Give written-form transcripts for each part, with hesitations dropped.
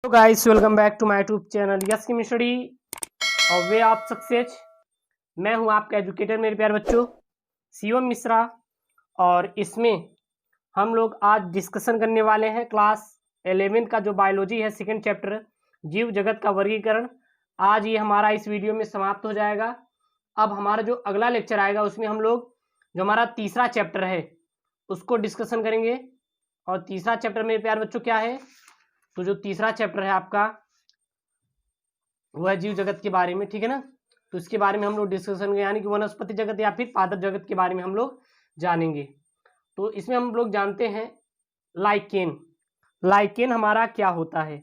तो guys welcome back to my YouTube channel yes chemistry study और way of success. मैं हूं आपका एजुकेटर मेरे प्यारे बच्चों शिवम मिश्रा। और इसमें हम लोग आज डिस्कशन करने वाले हैं क्लास 11 का जो बायोलॉजी है सेकंड चैप्टर जीव जगत का वर्गीकरण। आज ये हमारा इस वीडियो में समाप्त हो जाएगा। अब हमारा जो अगला लेक्चर आएगा उसमें हम लोग जो हमारा तीसरा चैप्टर है उसको डिस्कशन करेंगे। और तीसरा चैप्टर मेरे प्यारे बच्चों क्या है, तो जो तीसरा चैप्टर है आपका वह जीव जगत के बारे में, ठीक है ना। तो इसके बारे में हम लोग डिस्कशन करेंगे, यानी कि वनस्पति जगत या फिर पादप जगत के बारे में हम लोग जानेंगे। तो इसमें हम लोग जानते हैं लाइकेन। लाइकेन हमारा क्या होता है,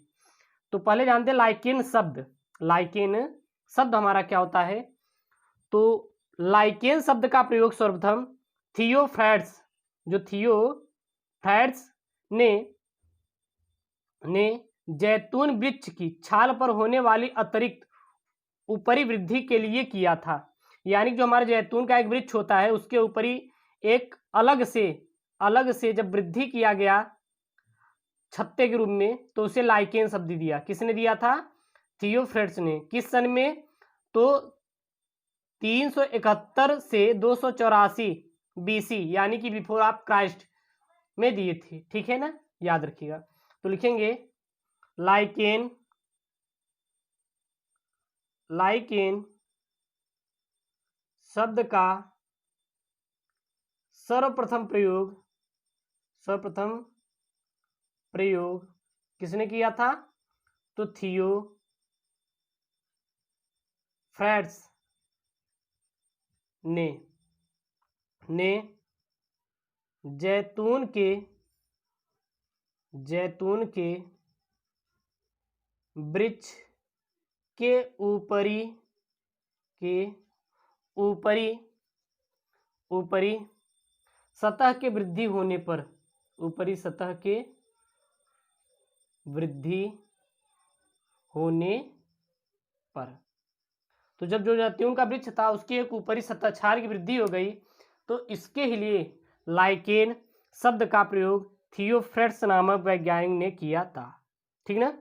तो पहले जानते हैं लाइकेन शब्द। लाइकेन शब्द हमारा क्या होता है, तो लाइकेन शब्द का प्रयोग सर्वप्रथम थियोफ्रैट्स, जो थियोफ्रैट्स ने जैतून वृक्ष की छाल पर होने वाली अतिरिक्त ऊपरी वृद्धि के लिए किया था। यानी जो हमारे जैतून का एक वृक्ष होता है उसके ऊपरी एक अलग से जब वृद्धि किया गया छत्ते के रूप में तो उसे लाइकेन शब्द दिया। किसने दिया था? थियोफ्रैट्स ने। किस सन में? तो 371 से 284 BC यानी कि बिफोर ऑफ क्राइस्ट में दिए थे, ठीक है ना, याद रखिएगा। तो लिखेंगे लाइकेन शब्द का सर्वप्रथम प्रयोग किसने किया था? तो थियोफ्रैट्स ने जैतून के वृक्ष के ऊपरी सतह के वृद्धि होने पर, ऊपरी सतह के वृद्धि होने पर, तो जब जो जैतून का वृक्ष था उसकी एक ऊपरी सतह छाल की वृद्धि हो गई तो इसके लिए लाइकेन शब्द का प्रयोग थियोफ्रैट्स नामक वैज्ञानिक ने किया था, ठीक ना।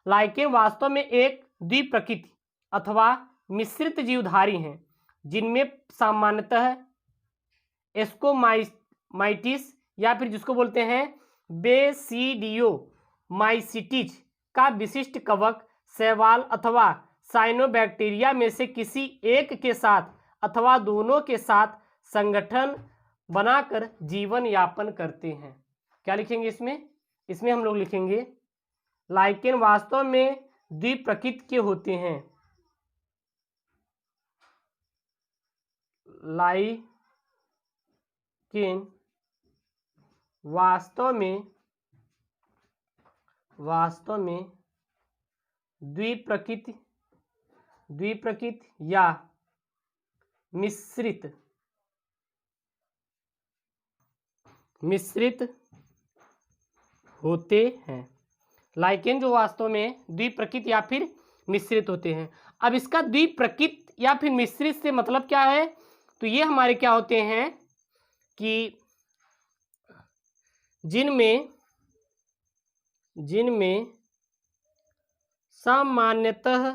लाइकेन वास्तव में एक द्विप्रकृति अथवा मिश्रित जीवधारी हैं जिनमें सामान्यतः एस्कोमाइटिस या फिर जिसको बोलते हैं बेसिडियोमाइसिटिस का विशिष्ट कवक शैवाल अथवा साइनोबैक्टीरिया में से किसी एक के साथ अथवा दोनों के साथ संगठन बनाकर जीवन यापन करते हैं। क्या लिखेंगे इसमें हम लोग लिखेंगे लाइकेन वास्तव में द्विप्रकृति के होते हैं। लाइकेन वास्तव में द्विप्रकृति या मिश्रित होते हैं। लाइकेन जो वास्तव में द्विप्रकृति या फिर मिश्रित होते हैं। अब इसका द्विप्रकृति या फिर मिश्रित से मतलब क्या है, तो ये हमारे क्या होते हैं कि जिनमें सामान्यतः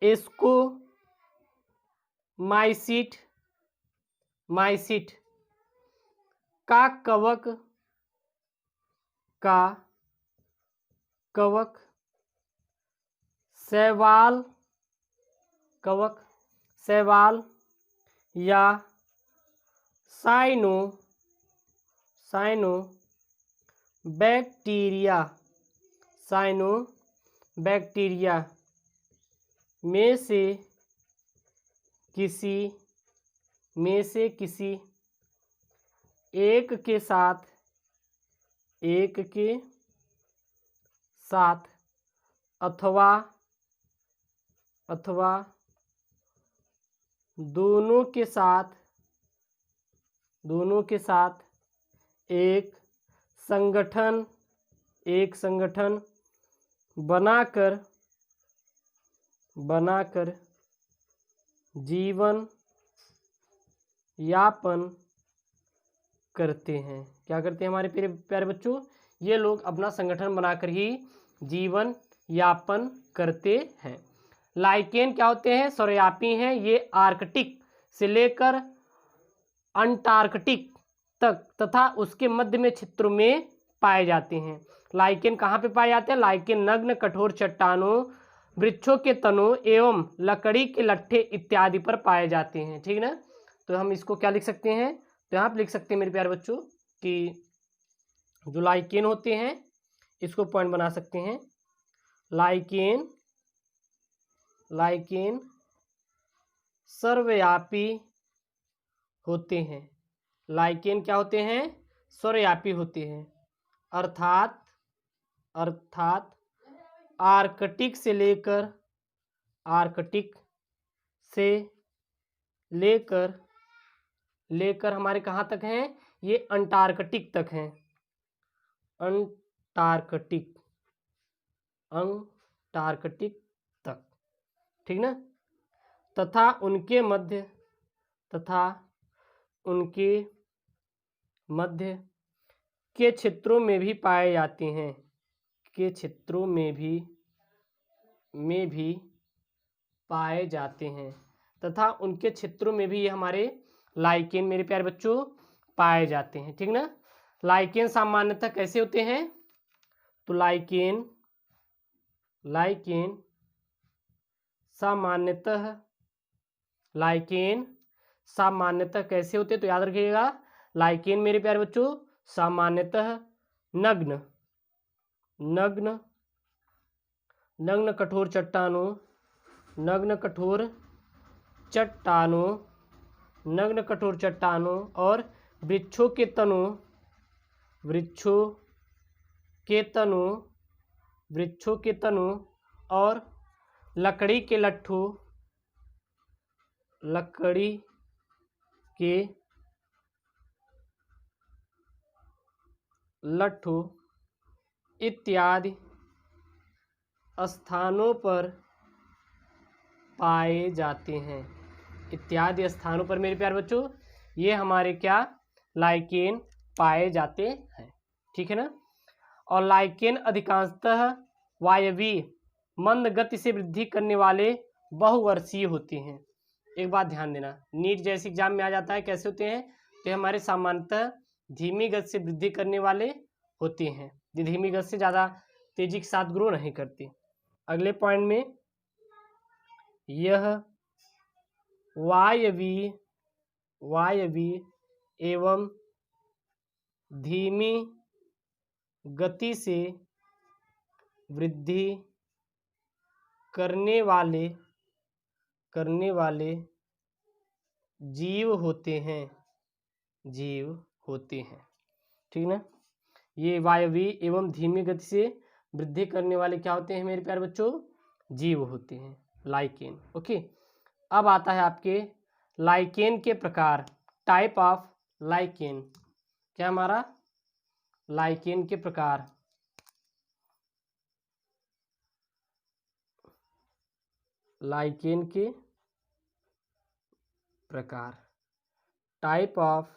एस्कोमाइसिट का कवक शैवाल या साइनोबैक्टीरिया में से किसी एक के साथ अथवा दोनों के साथ एक संगठन बनाकर जीवन यापन करते हैं। क्या करते हैं हमारे प्यारे प्यारे बच्चों? ये लोग अपना संगठन बनाकर ही जीवन यापन करते हैं। लाइकेन क्या होते हैं? सर्वव्यापी हैं। ये आर्कटिक से लेकर अंटार्कटिक तक तथा उसके मध्य में क्षेत्रों में पाए जाते हैं। लाइकेन कहाँ पे पाए जाते हैं? लाइकेन नग्न कठोर चट्टानों, वृक्षों के तनों एवं लकड़ी के लट्ठे इत्यादि पर पाए जाते हैं। ठीक ना? तो हम इसको क्या लिख सकते हैं? तो यहाँ पे लिख सकते हैं मेरे प्यारे बच्चों कि जो लाइकेन होते हैं इसको पॉइंट बना सकते हैं। लाइकेन लाइकेन सर्वव्यापी होते हैं। लाइकेन क्या होते हैं? सर्वव्यापी होते हैं। अर्थात आर्कटिक से लेकर हमारे कहाँ तक हैं? ये अंटार्कटिक तक हैं। अंटार्कटिक तक। ठीक ना? तथा उनके मध्य के क्षेत्रों में भी पाए जाते हैं। के क्षेत्रों में भी पाए जाते हैं तथा उनके क्षेत्रों में भी ये हमारे लाइकेन मेरे प्यारे बच्चों पाए जाते हैं। ठीक ना? लाइकेन सामान्यतः कैसे होते हैं? तो लाइकेन सामान्यतः कैसे होते हैं? तो याद रखिएगा, लाइकेन मेरे प्यारे बच्चों सामान्यतः नग्न कठोर चट्टानों और वृक्षों के तनों और लकड़ी के लट्ठों इत्यादि स्थानों पर पाए जाते हैं। इत्यादि स्थानों पर मेरे प्यारे बच्चों ये हमारे क्या लाइकेन पाए जाते हैं। ठीक है ना? और लाइकेन अधिकांशतः वायवीय मंद गति से वृद्धि करने वाले बहुवर्षीय होते हैं। एक बात ध्यान देना, नीट जैसे एग्जाम में आ जाता है कैसे होते हैं? तो हमारे सामान्यतः धीमी गति से वृद्धि करने वाले होते हैं। ये धीमी गति से ज़्यादा तेजी के साथ ग्रो नहीं करते। अगले पॉइंट में यह वायवीय एवं धीमी गति से वृद्धि करने वाले जीव होते हैं। ठीक ना? ये वायवीय एवं धीमी गति से वृद्धि करने वाले क्या होते हैं मेरे प्यारे बच्चों? जीव होते हैं, लाइकेन। ओके, अब आता है आपके लाइकेन के प्रकार, टाइप ऑफ लाइकेन। क्या हमारा लाइकेन के प्रकार? लाइकेन के प्रकार, टाइप ऑफ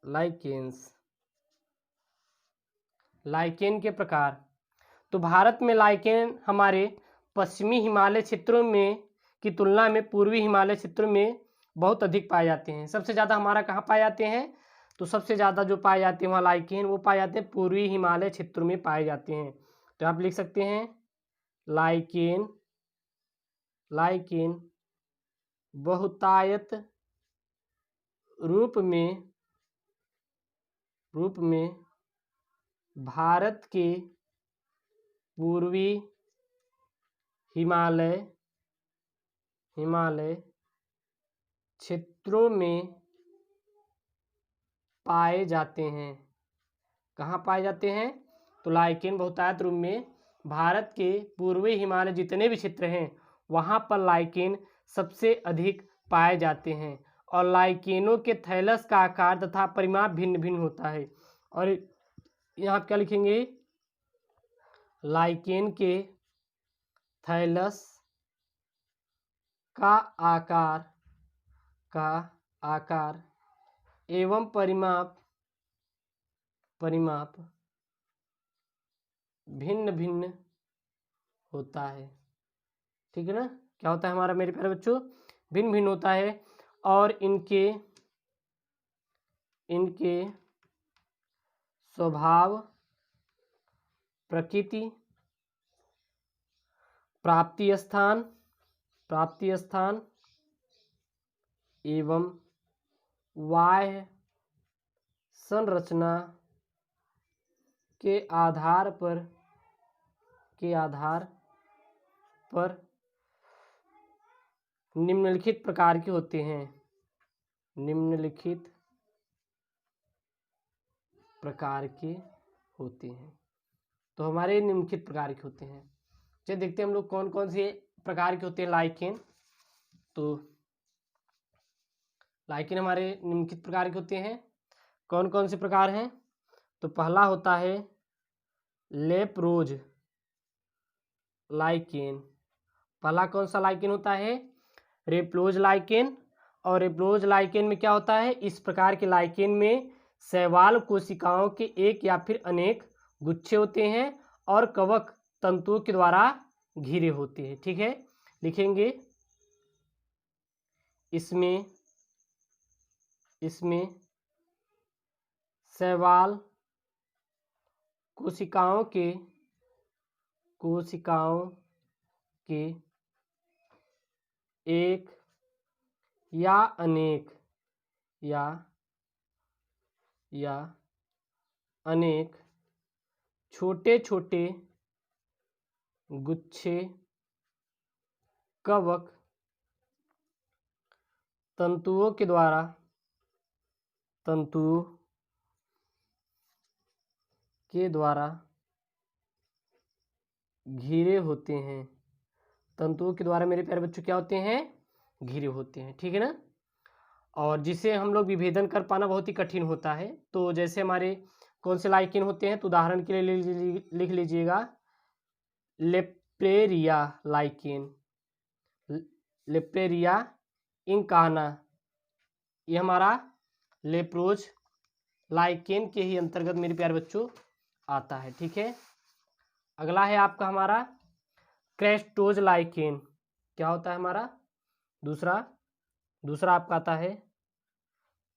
लाइकेन्स। लाइकेन के प्रकार, तो भारत में लाइकेन हमारे पश्चिमी हिमालय क्षेत्रों में की तुलना में पूर्वी हिमालय क्षेत्रों में बहुत अधिक पाए जाते हैं। सबसे ज़्यादा हमारा कहाँ पाए जाते हैं? तो सबसे ज़्यादा जो पाए जाते हैं वहाँ लाइकेन वो पाए जाते हैं पूर्वी हिमालय क्षेत्रों में पाए जाते हैं। तो आप लिख सकते हैं लाइकेन बहुतायत रूप में भारत के पूर्वी हिमालय क्षेत्रों में पाए जाते हैं। कहाँ पाए जाते हैं? तो लाइकेन बहुतायत रूप में भारत के पूर्वी हिमालय जितने भी क्षेत्र हैं वहाँ पर लाइकेन सबसे अधिक पाए जाते हैं। और लाइकेनों के थैलस का आकार तथा परिमाप भिन्न भिन्न होता है। और यहाँ क्या लिखेंगे? लाइकेन के थैलस का आकार का आकार एवं परिमाप भिन्न भिन्न होता है। ठीक है ना, क्या होता है हमारा मेरे प्यारे बच्चों, भिन्न भिन्न होता है। और इनके स्वभाव, प्रकृति, प्राप्ति स्थान एवं बाह्य संरचना के आधार पर निम्नलिखित प्रकार के होते हैं। निम्नलिखित प्रकार के होते हैं। तो हमारे निम्नलिखित प्रकार के होते हैं। चलिए देखते हैं हम लोग कौन कौन से प्रकार के होते हैं लाइकेन। तो लाइकेन हमारे निम्नलिखित प्रकार के होते हैं। कौन कौन से प्रकार हैं? तो पहला होता है लेप्रोज लाइकेन। पहला कौन सा लाइकेन होता है? रेप्लोज लाइकेन। और रेप्लोज लाइकेन में क्या होता है? इस प्रकार के लाइकेन में शैवाल कोशिकाओं के एक या फिर अनेक गुच्छे होते हैं और कवक तंतुओं के द्वारा घिरे होते हैं। ठीक है, लिखेंगे इसमें शैवाल कोशिकाओं के एक या अनेक छोटे छोटे गुच्छे कवक तंतुओं के द्वारा घिरे होते हैं। तंतुओं के द्वारा मेरे प्यारे बच्चों क्या होते हैं? घिरे होते हैं। ठीक है ना, और जिसे हम लोग विभेदन कर पाना बहुत ही कठिन होता है। तो जैसे हमारे कौन से लाइकेन होते हैं, तो उदाहरण के लिए लिख लीजिएगा लेप्रेरिया लाइकेन, लेप्रेरिया इंकाना, ये हमारा लेप्रोज लाइकेन के ही अंतर्गत मेरे प्यारे बच्चों आता है। ठीक है, अगला है आपका हमारा क्रेस्टोज लाइकेन। क्या होता है हमारा? दूसरा आपका आता है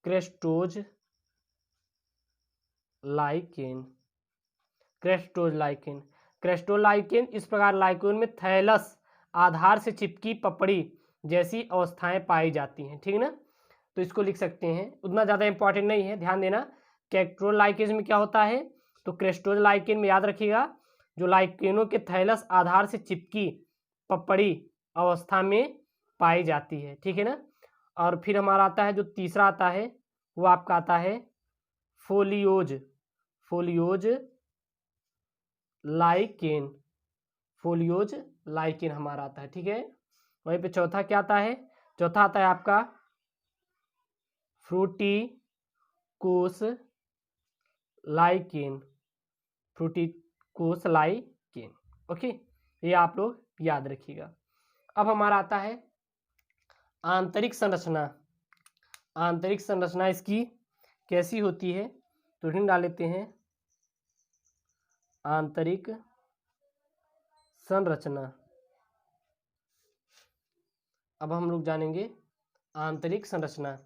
क्रेस्टोज लाइकेन। क्रेस्टोज लाइकेन इस प्रकार लाइकेन में थैलस आधार से चिपकी पपड़ी जैसी अवस्थाएं पाई जाती हैं। ठीक है ना, तो इसको लिख सकते हैं, उतना ज़्यादा इंपॉर्टेंट नहीं है, ध्यान देना। कैक्ट्रोल लाइकेन में क्या होता है? तो क्रेस्टोज लाइकेन में याद रखिएगा, जो लाइकेनों के थैलस आधार से चिपकी पपड़ी अवस्था में पाई जाती है। ठीक है ना, और फिर हमारा आता है जो तीसरा आता है, वो आपका आता है फोलियोज लाइकेन हमारा आता है। ठीक है, वहीं पे चौथा क्या आता है? चौथा आता है आपका फ्रूटिकोस लाइकेन। ओके, ये आप लोग याद रखिएगा। अब हमारा आता है आंतरिक संरचना इसकी कैसी होती है? तो ढूंढ डाल लेते हैं आंतरिक संरचना। अब हम लोग जानेंगे आंतरिक संरचना।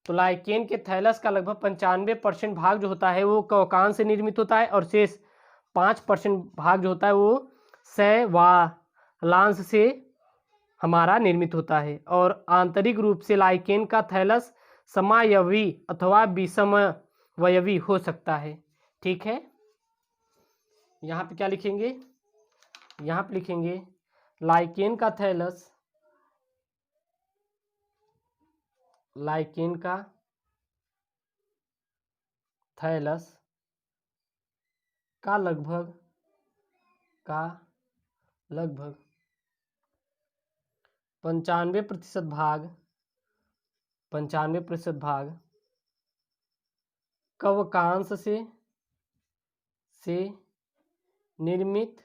तो लाइकेन के थैलस का लगभग 95% भाग जो होता है वो कवकान से निर्मित होता है, और शेष 5% भाग जो होता है वो शैवालांश से हमारा निर्मित होता है। और आंतरिक रूप से लाइकेन का थैलस समावयवी अथवा विषमवयवी हो सकता है। ठीक है, यहाँ पे क्या लिखेंगे? यहाँ पे लिखेंगे लाइकेन का थैलस का लगभग 95% भाग कवकांश से निर्मित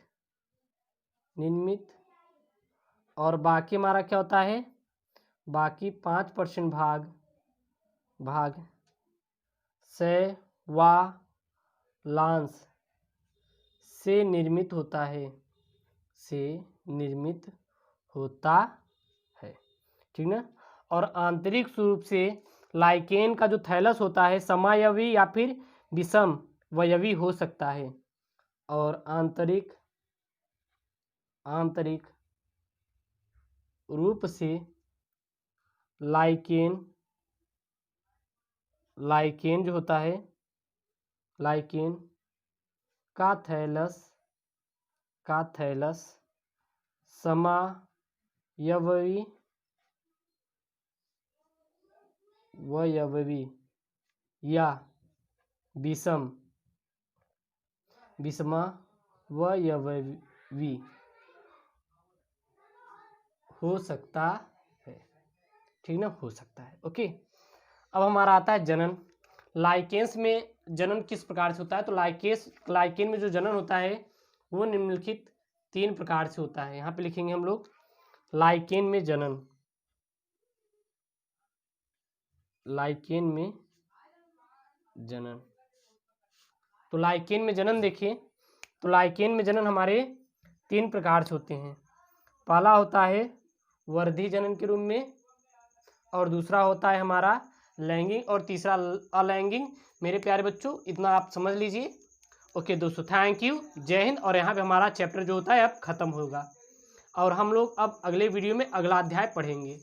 और बाकी हमारा क्या होता है? बाकी 5% भाग शैवालांश से निर्मित होता है, ठीक ना। और आंतरिक रूप से लाइकेन का जो थैलस होता है समावयवी या फिर विषमवयवी हो सकता है। और आंतरिक रूप से लाइकेन जो होता है, लाइकेन का थैलस समावयवी या विषमवयवी हो सकता है, ठीक ना, हो सकता है। ओके, अब हमारा आता है जनन। लाइकेन्स में जनन किस प्रकार से होता है? तो लाइकेन में जो जनन होता है वो निम्नलिखित 3 प्रकार से होता है। यहाँ पे लिखेंगे हम लोग लाइकेन में जनन। तो लाइकेन में जनन देखिए, तो लाइकेन में जनन हमारे 3 प्रकार से होते हैं। पहला होता है वर्धी जनन के रूप में, और दूसरा होता है हमारा लैंगिक, और तीसरा अलैंगिक। मेरे प्यारे बच्चों, इतना आप समझ लीजिए। ओके दोस्तों, थैंक यू, जय हिंद। और यहाँ पे हमारा चैप्टर जो होता है अब खत्म होगा, और हम लोग अब अगले वीडियो में अगला अध्याय पढ़ेंगे।